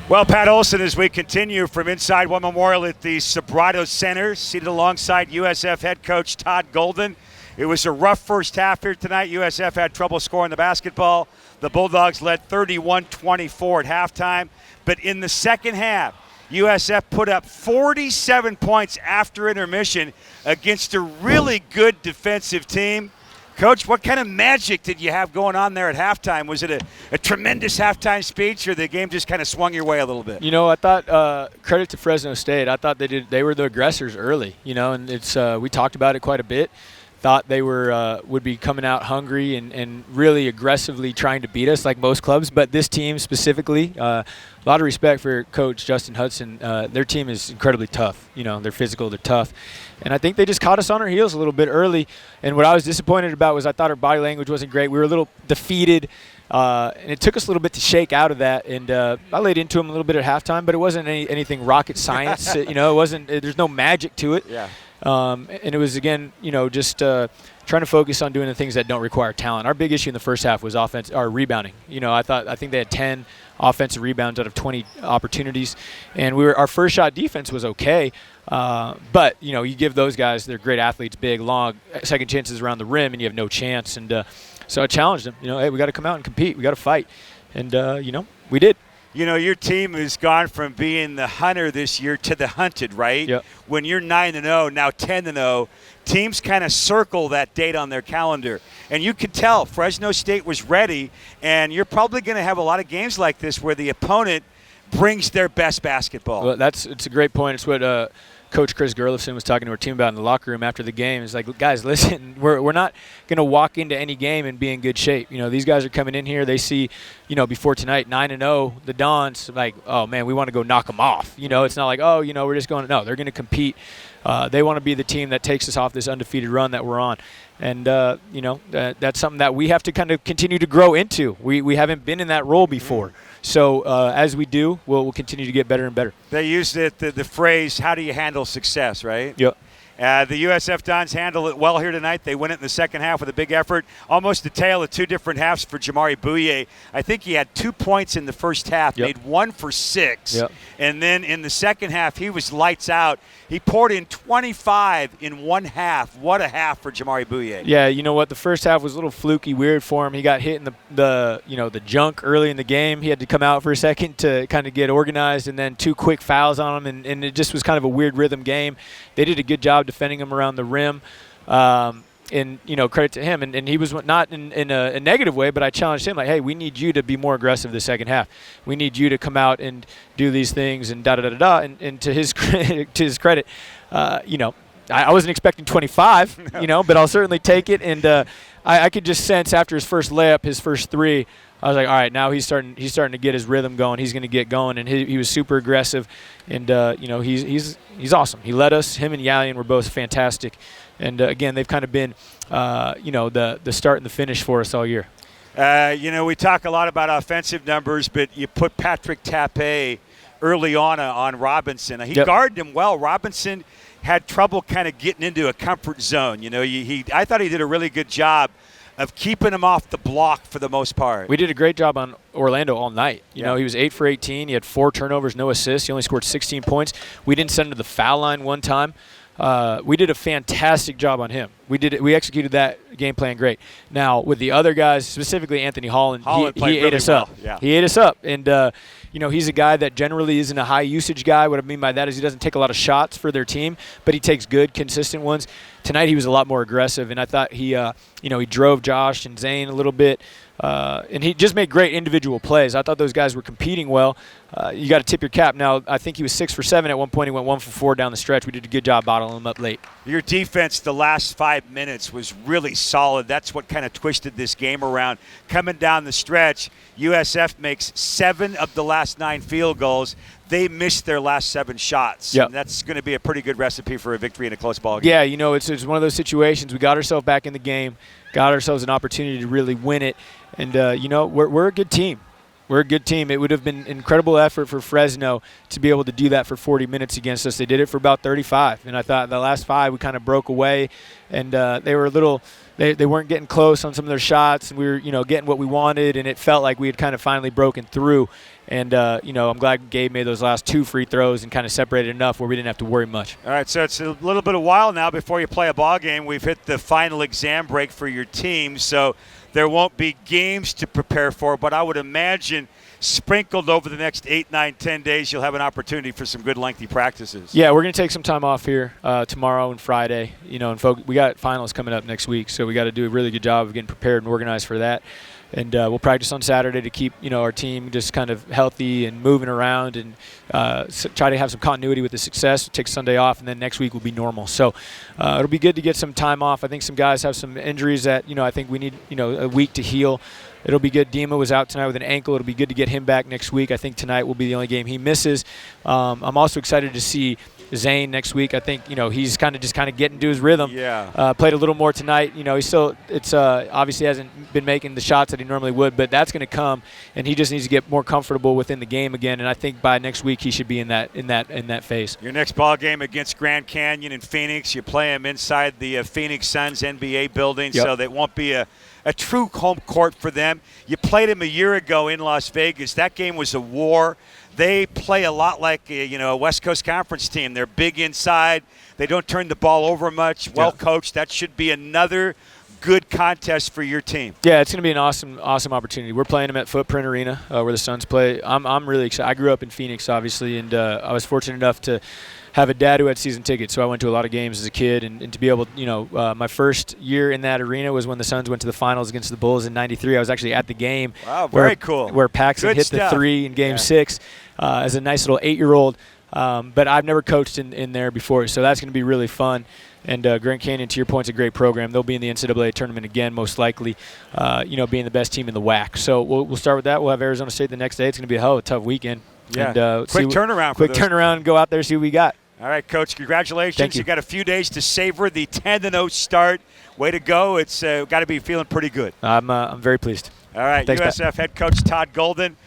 Well, Pat Olson, as we continue from inside One Memorial at the Sobrato Center, seated alongside USF head coach Todd Golden. It was a rough first half here tonight. USF had trouble scoring the basketball. The Bulldogs led 31-24 at halftime. But in the second half, USF put up 47 points after intermission against a really good defensive team. Coach, what kind of magic did you have going on there at halftime? Was it a tremendous halftime speech, or the game just kind of swung your way a little bit? You know, I thought credit to Fresno State. I thought they were the aggressors early. You know, and it's we talked about it quite a bit. Thought they would be coming out hungry and really aggressively trying to beat us like most clubs. But this team specifically, a lot of respect for Coach Justin Hudson. Their team is incredibly tough. You know, they're physical, they're tough. And I think they just caught us on our heels a little bit early. And what I was disappointed about was I thought our body language wasn't great. We were a little defeated. And it took us a little bit to shake out of that. And I laid into them a little bit at halftime, but it wasn't anything rocket science. You know, it wasn't. There's no magic to it. Yeah. And it was, again, you know, just trying to focus on doing the things that don't require talent. Our big issue in the first half was rebounding. You know, I think they had 10 offensive rebounds out of 20 opportunities, and our first shot defense was okay. But you know, you give those guys, they're great athletes, big, long, second chances around the rim, and you have no chance. And so I challenged them. You know, hey, we got to come out and compete. We got to fight, and you know, we did. You know, your team has gone from being the hunter this year to the hunted, right? Yep. When you're 9-0, now 10-0, teams kind of circle that date on their calendar. And you can tell Fresno State was ready, and you're probably going to have a lot of games like this where the opponent brings their best basketball. Well, it's a great point. It's what Coach Chris Gerlifson was talking to our team about in the locker room after the game. It's like, guys, listen, we're not going to walk into any game and be in good shape. You know, these guys are coming in here. They see, you know, before tonight, 9-0, the Dons, like, oh, man, we want to go knock them off. You know, it's not like, oh, you know, we're just going – no, they're going to compete. They want to be the team that takes us off this undefeated run that we're on. And, you know, that's something that we have to kind of continue to grow into. We haven't been in that role before. So as we do, we'll continue to get better and better. They used the phrase, how do you handle success, right? Yep. The USF Dons handle it well here tonight. They win it in the second half with a big effort. Almost a tale of two different halves for Jamari Bouye. I think he had 2 points in the first half, Yep. made 1 for 6. Yep. And then in the second half, he was lights out. He poured in 25 in one half. What a half for Jamari Bouye. Yeah, you know what? The first half was a little fluky, weird for him. He got hit in the junk early in the game. He had to come out for a second to kind of get organized, and then 2 quick fouls on him, and it just was kind of a weird rhythm game. They did a good job defending him around the rim. And, you know, credit to him. And he was not in a negative way, but I challenged him, like, hey, we need you to be more aggressive the second half. We need you to come out and do these things and da-da-da-da-da. And to his credit, you know, I wasn't expecting 25, you know, but I'll certainly take it. And I could just sense after his first layup, his first 3, I was like, all right, now he's starting to get his rhythm going. He's going to get going, and he was super aggressive, and you know, he's awesome. He led us. Him and Yalian were both fantastic, and again, they've kind of been, you know, the start and the finish for us all year. You know, we talk a lot about offensive numbers, but you put Patrick Tape early on Robinson. He Yep. guarded him well. Robinson had trouble kind of getting into a comfort zone. You know, I thought he did a really good job of keeping him off the block for the most part. We did a great job on Orlando all night. You Yeah. know, he was 8 for 18. He had 4 turnovers, no assists. He only scored 16 points. We didn't send him to the foul line one time. We did a fantastic job on him. We executed that game plan great. Now, with the other guys, specifically Anthony Holland, he ate us up. Yeah. He ate us up. And, you know, he's a guy that generally isn't a high-usage guy. What I mean by that is he doesn't take a lot of shots for their team, but he takes good, consistent ones. Tonight he was a lot more aggressive, and I thought he drove Josh and Zane a little bit, and he just made great individual plays. I thought those guys were competing well. You got to tip your cap. Now, I think he was 6 for 7 at one point. He went 1 for 4 down the stretch. We did a good job bottling him up late. Your defense the last 5 minutes was really solid. That's what kind of twisted this game around. Coming down the stretch, USF makes 7 of the last 9 field goals. They missed their last 7 shots. Yep. And that's going to be a pretty good recipe for a victory in a close ball game. Yeah, you know, it's one of those situations. We got ourselves back in the game, got ourselves an opportunity to really win it. And, you know, we're a good team. We're a good team. It would have been an incredible effort for Fresno to be able to do that for 40 minutes against us. They did it for about 35, and I thought the last 5 we kind of broke away, and they were a little – they weren't getting close on some of their shots, and we were, getting what we wanted, and it felt like we had kind of finally broken through. And, I'm glad Gabe made those last 2 free throws and kind of separated enough where we didn't have to worry much. All right, so it's a little bit of a while now before you play a ball game. We've hit the final exam break for your team, so there won't be games to prepare for, but I would imagine sprinkled over the next 8, 9, 10 days, you'll have an opportunity for some good lengthy practices. Yeah, we're going to take some time off here tomorrow and Friday. And we got finals coming up next week, so we got to do a really good job of getting prepared and organized for that. And we'll practice on Saturday to keep our team just kind of healthy and moving around, and try to have some continuity with the success. Take Sunday off, and then next week will be normal. So it'll be good to get some time off. I think some guys have some injuries that I think we need a week to heal. It'll be good. Dima was out tonight with an ankle. It'll be good to get him back next week. I think tonight will be the only game he misses. I'm also excited to see Zane next week. I think he's kind of getting to his rhythm. Yeah. Played a little more tonight. He's still obviously hasn't been making the shots that he normally would, but that's going to come, and he just needs to get more comfortable within the game again. And I think by next week he should be in that phase. Your next ball game against Grand Canyon in Phoenix. You play him inside the Phoenix Suns NBA building, Yep. so that won't be a true home court for them. You played him a year ago in Las Vegas. That game was a war. They play a lot like a West Coast Conference team. They're big inside. They don't turn the ball over much. Well coached. That should be another good contest for your team. Yeah, it's going to be an awesome opportunity. We're playing them at Footprint Arena where the Suns play. I'm really excited. I grew up in Phoenix, obviously, and I was fortunate enough to have a dad who had season tickets, so I went to a lot of games as a kid, and to be able, my first year in that arena was when the Suns went to the finals against the Bulls in '93. I was actually at the game. Wow, very cool. Where Paxson Good hit stuff. the 3 in Game 6 as a nice little 8-year-old. But I've never coached in there before, so that's going to be really fun. And Grand Canyon, to your point, is a great program. They'll be in the NCAA tournament again, most likely, being the best team in the WAC. So we'll start with that. We'll have Arizona State the next day. It's going to be a tough weekend. Yeah, and, quick turnaround. Quick turnaround and go out there and see what we got. All right, Coach, congratulations. Thank you. You got a few days to savor the 10-0 start. Way to go. It's got to be feeling pretty good. I'm very pleased. All right, Thanks, USF head coach Todd Golden.